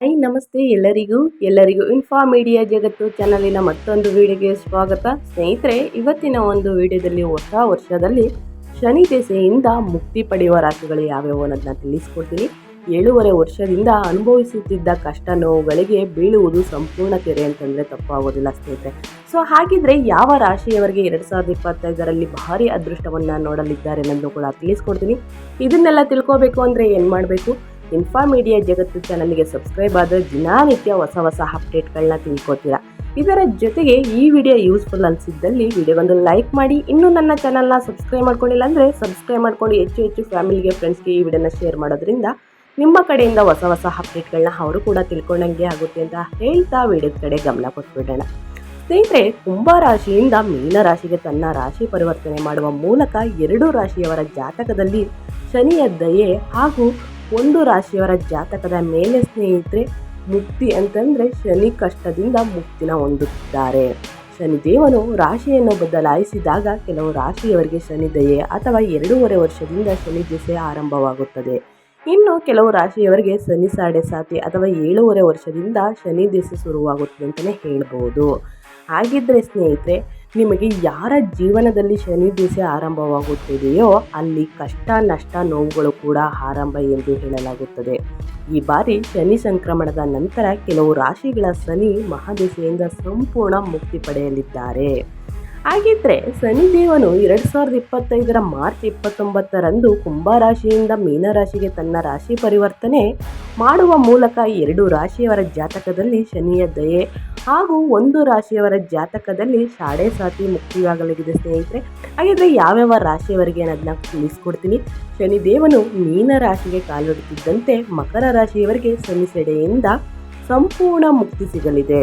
Hi ನಮಸ್ತೆ ಎಲ್ಲರಿಗೂ info media ಜಗತ್ತು ಚಾನಲಿನ ಮತ್ತೊಂದು ವಿಡಿಯೋಗೆ ಸ್ವಾಗತ. ಸ್ನೇಹಿತರೆ, ಇವತ್ತಿನ ಒಂದು ವಿಡಿಯೋದಲ್ಲಿ ಹೊಸ ವರ್ಷದಲ್ಲಿ ಶನಿ ದೆಸೆಯಿಂದ ಮುಕ್ತಿ ಪಡೆಯುವ ರಾಶಿಗಳು ಯಾವ್ಯಾವು ಅನ್ನೋದನ್ನ ತಿಳಿಸ್ಕೊಡ್ತೀನಿ. 7.5 ವರ್ಷದಿಂದ ಅನುಭವಿಸುತ್ತಿದ್ದ ಕಷ್ಟ ನೋವುಗಳಿಗೆ ಬೀಳುವುದು ಸಂಪೂರ್ಣ ತೆರೆ ಅಂತಂದರೆ ತಪ್ಪಾಗೋದಿಲ್ಲ ಸ್ನೇಹಿತರೆ. ಸೊ ಹಾಗಿದ್ರೆ ಯಾವ ರಾಶಿಯವರಿಗೆ 2025ರಲ್ಲಿ ಭಾರಿ ಅದೃಷ್ಟವನ್ನು ನೋಡಲಿದ್ದಾರೆ ಅನ್ನೋದು ಕೂಡ ತಿಳಿಸ್ಕೊಡ್ತೀನಿ. ಇದನ್ನೆಲ್ಲ ತಿಳ್ಕೋಬೇಕು ಅಂದರೆ ಏನು ಮಾಡಬೇಕು? ಇನ್ಫಾ ಮೀಡಿಯಾ ಜಗತ್ತು ಚಾನಲ್ಗೆ ಸಬ್ಸ್ಕ್ರೈಬ್ ಆದರೆ ದಿನನಿತ್ಯ ಹೊಸ ಅಪ್ಡೇಟ್ಗಳನ್ನ ತಿಳ್ಕೊತೀರಾ. ಇದರ ಜೊತೆಗೆ ಈ ವಿಡಿಯೋ ಯೂಸ್ಫುಲ್ ಅನಿಸಿದ್ದಲ್ಲಿ ವಿಡಿಯೋಗೊಂದು ಲೈಕ್ ಮಾಡಿ. ಇನ್ನೂ ನನ್ನ ಚಾನಲ್ನ ಸಬ್ಸ್ಕ್ರೈಬ್ ಮಾಡ್ಕೊಂಡಿಲ್ಲ ಅಂದರೆ ಸಬ್ಸ್ಕ್ರೈಬ್ ಮಾಡ್ಕೊಂಡು ಹೆಚ್ಚು ಫ್ಯಾಮಿಲಿಗೆ, ಫ್ರೆಂಡ್ಸ್ಗೆ ಈ ವಿಡಿಯೋನ ಶೇರ್ ಮಾಡೋದ್ರಿಂದ ನಿಮ್ಮ ಕಡೆಯಿಂದ ಹೊಸ ಅಪ್ಡೇಟ್ಗಳನ್ನ ಅವರು ಕೂಡ ತಿಳ್ಕೊಂಡಂಗೆ ಆಗುತ್ತೆ ಅಂತ ಹೇಳ್ತಾ ವಿಡಿಯೋದ ಕಡೆ ಗಮನ ಕೊಟ್ಬಿಡೋಣ. ಸ್ನೇಹಿತರೆ, ಕುಂಭ ರಾಶಿಯಿಂದ ಮೀನ ರಾಶಿಗೆ ತನ್ನ ರಾಶಿ ಪರಿವರ್ತನೆ ಮಾಡುವ ಮೂಲಕ 2 ರಾಶಿಯವರ ಜಾತಕದಲ್ಲಿ ಶನಿಯ ದಯೆ ಹಾಗೂ 1 ರಾಶಿಯವರ ಜಾತಕದ ಮೇಲೆ ಸ್ನೇಹಿತರೆ ಮುಕ್ತಿ ಅಂತಂದರೆ ಶನಿ ಕಷ್ಟದಿಂದ ಮುಕ್ತಿನ ಹೊಂದುತ್ತಿದ್ದಾರೆ. ಶನಿದೇವನು ರಾಶಿಯನ್ನು ಬದಲಾಯಿಸಿದಾಗ ಕೆಲವು ರಾಶಿಯವರಿಗೆ ಶನಿ ದಯೆ ಅಥವಾ 2.5 ವರ್ಷದಿಂದ ಶನಿ ದೆಸೆ ಆರಂಭವಾಗುತ್ತದೆ. ಇನ್ನು ಕೆಲವು ರಾಶಿಯವರಿಗೆ ಶನಿ ಸಾಡೆ ಸಾತಿ ಅಥವಾ 7.5 ವರ್ಷದಿಂದ ಶನಿ ದೆಸೆ ಶುರುವಾಗುತ್ತದೆ ಅಂತಲೇ ಹೇಳ್ಬೋದು. ಹಾಗಿದ್ದರೆ ಸ್ನೇಹಿತರೆ, ನಿಮಗೆ ಯಾರ ಜೀವನದಲ್ಲಿ ಶನಿ ದೆಸೆ ಆರಂಭವಾಗುತ್ತಿದೆಯೋ ಅಲ್ಲಿ ಕಷ್ಟ, ನಷ್ಟ, ನೋವುಗಳು ಕೂಡ ಆರಂಭ ಎಂದು ಹೇಳಲಾಗುತ್ತದೆ. ಈ ಬಾರಿ ಶನಿ ಸಂಕ್ರಮಣದ ನಂತರ ಕೆಲವು ರಾಶಿಗಳ ಶನಿ ಮಹಾದೆಸೆಯಿಂದ ಸಂಪೂರ್ಣ ಮುಕ್ತಿ ಪಡೆಯಲಿದ್ದಾರೆ. ಹಾಗಿದ್ರೆ ಶನಿದೇವನು 2025ರ ಮಾರ್ಚ್ 29ರಂದು ಕುಂಭರಾಶಿಯಿಂದ ಮೀನರಾಶಿಗೆ ತನ್ನ ರಾಶಿ ಪರಿವರ್ತನೆ ಮಾಡುವ ಮೂಲಕ 2 ರಾಶಿಯವರ ಜಾತಕದಲ್ಲಿ ಶನಿಯ ದಯೆ ಹಾಗೂ 1 ರಾಶಿಯವರ ಜಾತಕದಲ್ಲಿ ಸಾಡೆ ಸಾತಿ ಮುಕ್ತಿಯಾಗಲಿದೆ ಸ್ನೇಹಿತರೆ. ಹಾಗಿದ್ರೆ ಯಾವ್ಯಾವ ರಾಶಿಯವರಿಗೆ ಅನ್ನೋದನ್ನ ತಿಳಿಸ್ಕೊಡ್ತೀನಿ. ಶನಿದೇವನು ಮೀನ ರಾಶಿಗೆ ಕಾಲಿಡುತ್ತಿದ್ದಂತೆ ಮಕರ ರಾಶಿಯವರಿಗೆ ಶನಿ ಸೆಡೆಯಿಂದ ಸಂಪೂರ್ಣ ಮುಕ್ತಿ ಸಿಗಲಿದೆ.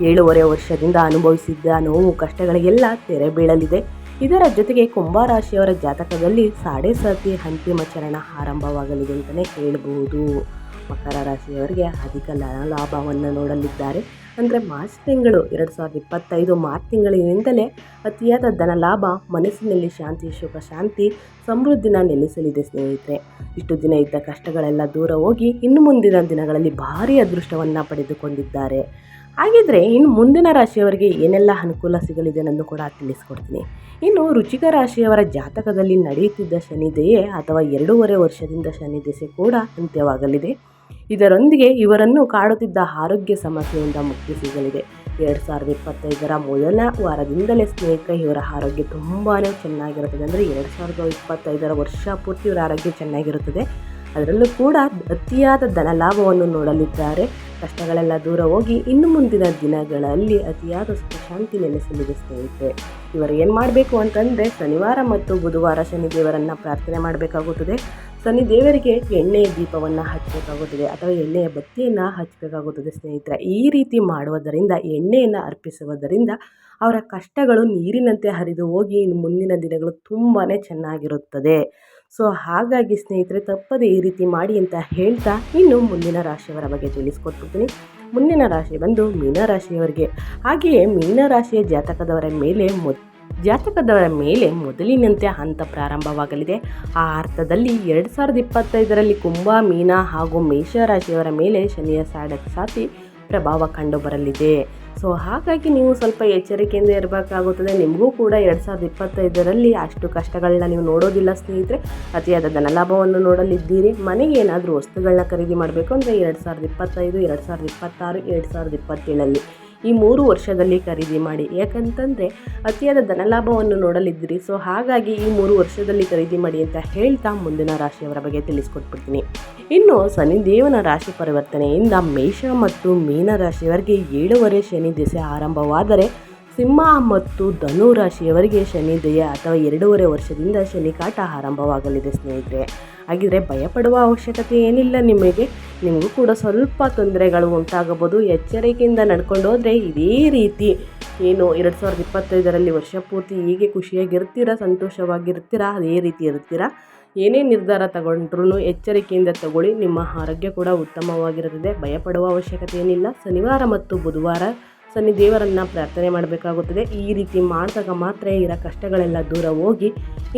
7.5 ವರ್ಷದಿಂದ ಅನುಭವಿಸಿದ್ದ ನೋವು ಕಷ್ಟಗಳಿಗೆಲ್ಲ ತೆರೆ ಬೀಳಲಿದೆ. ಇದರ ಜೊತೆಗೆ ಕುಂಭರಾಶಿಯವರ ಜಾತಕದಲ್ಲಿ ಸಾಡೆ ಸಾತಿ ಅಂತಿಮ ಚರಣ ಆರಂಭವಾಗಲಿದೆ ಅಂತಲೇ ಹೇಳಬಹುದು. ಮಕರ ರಾಶಿಯವರಿಗೆ ಅಧಿಕ ಲಾಭವನ್ನು ನೋಡಲಿದ್ದಾರೆ. ಅಂದರೆ ಮಾರ್ಚ್ ತಿಂಗಳು 2025 ಮಾರ್ಚ್ ತಿಂಗಳಿನಿಂದಲೇ ಅತಿಯಾದ ಧನ ಲಾಭ, ಮನಸ್ಸಿನಲ್ಲಿ ಶಾಂತಿ, ಸುಖ, ಶಾಂತಿ, ಸಮೃದ್ಧಿನ ನೆಲೆಸಲಿದೆ ಸ್ನೇಹಿತರೆ. ಇಷ್ಟು ದಿನ ಇದ್ದ ಕಷ್ಟಗಳೆಲ್ಲ ದೂರ ಹೋಗಿ ಇನ್ನು ಮುಂದಿನ ದಿನಗಳಲ್ಲಿ ಭಾರಿ ಅದೃಷ್ಟವನ್ನು ಪಡೆದುಕೊಂಡಿದ್ದಾರೆ. ಹಾಗಿದ್ರೆ ಇನ್ನು ಮುಂದಿನ ರಾಶಿಯವರಿಗೆ ಏನೆಲ್ಲ ಅನುಕೂಲ ಸಿಗಲಿದೆ ಅನ್ನೋದು ಕೂಡ ತಿಳಿಸ್ಕೊಡ್ತೀನಿ. ಇನ್ನು ವೃಶ್ಚಿಕ ರಾಶಿಯವರ ಜಾತಕದಲ್ಲಿ ನಡೆಯುತ್ತಿದ್ದ ಶನಿ ದಯೆ ಅಥವಾ 2.5 ವರ್ಷದಿಂದ ಶನಿ ದೆಸೆ ಕೂಡ ಅಂತ್ಯವಾಗಲಿದೆ. ಇದರೊಂದಿಗೆ ಇವರನ್ನು ಕಾಡುತ್ತಿದ್ದ ಆರೋಗ್ಯ ಸಮಸ್ಯೆಯಿಂದ ಮುಕ್ತಿ ಸಿಗಲಿದೆ. 2025ರ ಮೊದಲ ವಾರದಿಂದಲೇ ಸ್ನೇಹಿತರೆ ಇವರ ಆರೋಗ್ಯ ತುಂಬಾ ಚೆನ್ನಾಗಿರುತ್ತದೆ. ಅಂದರೆ 2025ರ ವರ್ಷ ಪೂರ್ತಿ ಇವರ ಆರೋಗ್ಯ ಚೆನ್ನಾಗಿರುತ್ತದೆ. ಅದರಲ್ಲೂ ಕೂಡ ಅತಿಯಾದ ಧನ ಲಾಭವನ್ನು ನೋಡಲಿದ್ದಾರೆ. ಕಷ್ಟಗಳೆಲ್ಲ ದೂರ ಹೋಗಿ ಇನ್ನು ಮುಂದಿನ ದಿನಗಳಲ್ಲಿ ಅತಿಯಾದ ಶಾಂತಿ ನೆಲೆಸಲಿದೆ ಸ್ನೇಹಿತರೆ. ಇವರು ಏನು ಮಾಡಬೇಕು ಅಂತಂದರೆ ಶನಿವಾರ ಮತ್ತು ಬುಧವಾರ ಶನಿದೇವರನ್ನು ಪ್ರಾರ್ಥನೆ ಮಾಡಬೇಕಾಗುತ್ತದೆ. ಶನಿದೇವರಿಗೆ ಎಣ್ಣೆಯ ದೀಪವನ್ನು ಹಚ್ಚಬೇಕಾಗುತ್ತದೆ ಅಥವಾ ಎಣ್ಣೆಯ ಬತ್ತಿಯನ್ನು ಹಚ್ಚಬೇಕಾಗುತ್ತದೆ ಸ್ನೇಹಿತರೆ. ಈ ರೀತಿ ಮಾಡುವುದರಿಂದ, ಎಣ್ಣೆಯನ್ನು ಅರ್ಪಿಸುವುದರಿಂದ ಅವರ ಕಷ್ಟಗಳು ನೀರಿನಂತೆ ಹರಿದು ಹೋಗಿ ಇನ್ನು ಮುಂದಿನ ದಿನಗಳು ತುಂಬಾ ಚೆನ್ನಾಗಿರುತ್ತದೆ. ಸೊ ಹಾಗಾಗಿ ಸ್ನೇಹಿತರೆ, ತಪ್ಪದೆ ಈ ರೀತಿ ಮಾಡಿ ಅಂತ ಹೇಳ್ತಾ ಇನ್ನು ಮುಂದಿನ ರಾಶಿಯವರ ಬಗ್ಗೆ ತಿಳಿಸ್ಕೊಟ್ಬಿಡ್ತೀನಿ. ಮುಂದಿನ ರಾಶಿ ಬಂದು ಮೀನರಾಶಿಯವರಿಗೆ. ಹಾಗೆಯೇ ಮೀನರಾಶಿಯ ಜಾತಕದವರ ಮೇಲೆ ಮೊದಲಿನಂತೆ ಹಂತ ಪ್ರಾರಂಭವಾಗಲಿದೆ. ಆ ಅರ್ಥದಲ್ಲಿ 2025ರಲ್ಲಿ ಕುಂಭ, ಮೀನ ಹಾಗೂ ಮೇಷರಾಶಿಯವರ ಮೇಲೆ ಶನಿಯ ಸಾಡೆ ಸಾತಿ ಪ್ರಭಾವ ಕಂಡುಬರಲಿದೆ. ಸೊ ಹಾಗಾಗಿ ನೀವು ಸ್ವಲ್ಪ ಎಚ್ಚರಿಕೆಯಿಂದ ಇರಬೇಕಾಗುತ್ತದೆ. ನಿಮಗೂ ಕೂಡ 2025ರಲ್ಲಿ ಅಷ್ಟು ಕಷ್ಟಗಳನ್ನ ನೀವು ನೋಡೋದಿಲ್ಲ ಸ್ನೇಹಿತರೆ. ಅತಿಯಾದ ಧನಲಾಭವನ್ನು ನೋಡಲಿದ್ದೀರಿ. ಮನೆಗೆ ಏನಾದರೂ ವಸ್ತುಗಳನ್ನ ಖರೀದಿ ಮಾಡಬೇಕು ಅಂದರೆ 2025, 2026, 2027ರಲ್ಲಿ ಈ 3 ವರ್ಷದಲ್ಲಿ ಖರೀದಿ ಮಾಡಿ. ಯಾಕಂತಂದರೆ ಅತಿಯಾದ ಧನಲಾಭವನ್ನು ನೋಡಲಿದ್ದೀರಿ. ಸೊ ಹಾಗಾಗಿ ಈ 3 ವರ್ಷದಲ್ಲಿ ಖರೀದಿ ಮಾಡಿ ಅಂತ ಹೇಳ್ತಾ ಮುಂದಿನ ರಾಶಿಯವರ ಬಗ್ಗೆ ತಿಳಿಸ್ಕೊಟ್ಬಿಡ್ತೀನಿ. ಇನ್ನು ಶನಿದೇವನ ರಾಶಿ ಪರಿವರ್ತನೆಯಿಂದ ಮೇಷ ಮತ್ತು ಮೀನ ರಾಶಿಯವರಿಗೆ 7.5 ಶನಿ ದೆಸೆ ಆರಂಭವಾದರೆ, ಸಿಂಹ ಮತ್ತು ಧನು ರಾಶಿಯವರಿಗೆ ಶನಿ ದಯೆ ಅಥವಾ 2.5 ವರ್ಷದಿಂದ ಶನಿ ಕಾಟ ಆರಂಭವಾಗಲಿದೆ ಸ್ನೇಹಿತರೆ. ಹಾಗಿದ್ರೆ ಭಯಪಡುವ ಅವಶ್ಯಕತೆ ಏನಿಲ್ಲ. ನಿಮಗೂ ಕೂಡ ಸ್ವಲ್ಪ ತೊಂದರೆಗಳು ಉಂಟಾಗಬಹುದು. ಎಚ್ಚರಿಕೆಯಿಂದ ನಡ್ಕೊಂಡು ಹೋದರೆ ಇದೇ ರೀತಿ ಏನು 2025ರಲ್ಲಿ ವರ್ಷ ಪೂರ್ತಿ ಹೀಗೆ ಖುಷಿಯಾಗಿರ್ತೀರಾ, ಸಂತೋಷವಾಗಿರ್ತೀರಾ, ಅದೇ ರೀತಿ ಇರ್ತೀರಾ. ಏನೇ ನಿರ್ಧಾರ ತಗೊಂಡ್ರೂ ಎಚ್ಚರಿಕೆಯಿಂದ ತಗೊಳ್ಳಿ. ನಿಮ್ಮ ಆರೋಗ್ಯ ಕೂಡ ಉತ್ತಮವಾಗಿರುತ್ತದೆ. ಭಯಪಡುವ ಅವಶ್ಯಕತೆ ಏನಿಲ್ಲ. ಶನಿವಾರ ಮತ್ತು ಬುಧವಾರ ಶನಿ ದೇವರನ್ನು ಪ್ರಾರ್ಥನೆ ಮಾಡಬೇಕಾಗುತ್ತದೆ. ಈ ರೀತಿ ಮಾಡಿದಾಗ ಮಾತ್ರ ಇರೋ ಕಷ್ಟಗಳೆಲ್ಲ ದೂರ ಹೋಗಿ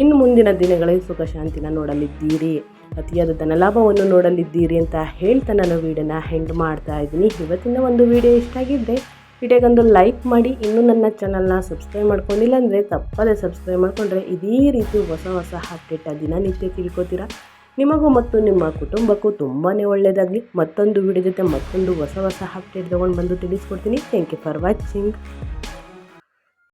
ಇನ್ನು ಮುಂದಿನ ದಿನಗಳಲ್ಲಿ ಸುಖ ಶಾಂತಿನ ನೋಡಲಿದ್ದೀರಿ, ಅತಿಯಾದ ಧನಲಾಭವನ್ನು ನೋಡಲಿದ್ದೀರಿ ಅಂತ ಹೇಳ್ತಾ ನಾನು ವಿಡಿಯೋನ ಎಂಡ್ ಮಾಡ್ತಾ ಇದ್ದೀನಿ. ಇವತ್ತಿನ ಒಂದು ವಿಡಿಯೋ ಇಷ್ಟ ಆಗಿದ್ದರೆ ವಿಡಿಯೋಗೊಂದು ಲೈಕ್ ಮಾಡಿ. ಇನ್ನೂ ನನ್ನ ಚಾನಲ್ನ ಸಬ್ಸ್ಕ್ರೈಬ್ ಮಾಡ್ಕೊಂಡಿಲ್ಲ ಅಂದರೆ ತಪ್ಪದೇ ಸಬ್ಸ್ಕ್ರೈಬ್ ಮಾಡಿಕೊಂಡ್ರೆ ಇದೇ ರೀತಿ ಹೊಸ ಹೊಸ ಅಪ್ಡೇಟ್ ದಿನನಿತ್ಯ ತಿಳ್ಕೊತೀರಾ. ನಿಮಗೂ ಮತ್ತು ನಿಮ್ಮ ಕುಟುಂಬಕ್ಕೂ ತುಂಬಾ ಒಳ್ಳೆಯದಾಗಲಿ. ಮತ್ತೊಂದು ವಿಡಿಯೋ ಜೊತೆ ಮತ್ತೊಂದು ಹೊಸ ಅಪ್ಡೇಟ್ ತೊಗೊಂಡು ಬಂದು ತಿಳಿಸ್ಕೊಡ್ತೀನಿ. Thank you for watching.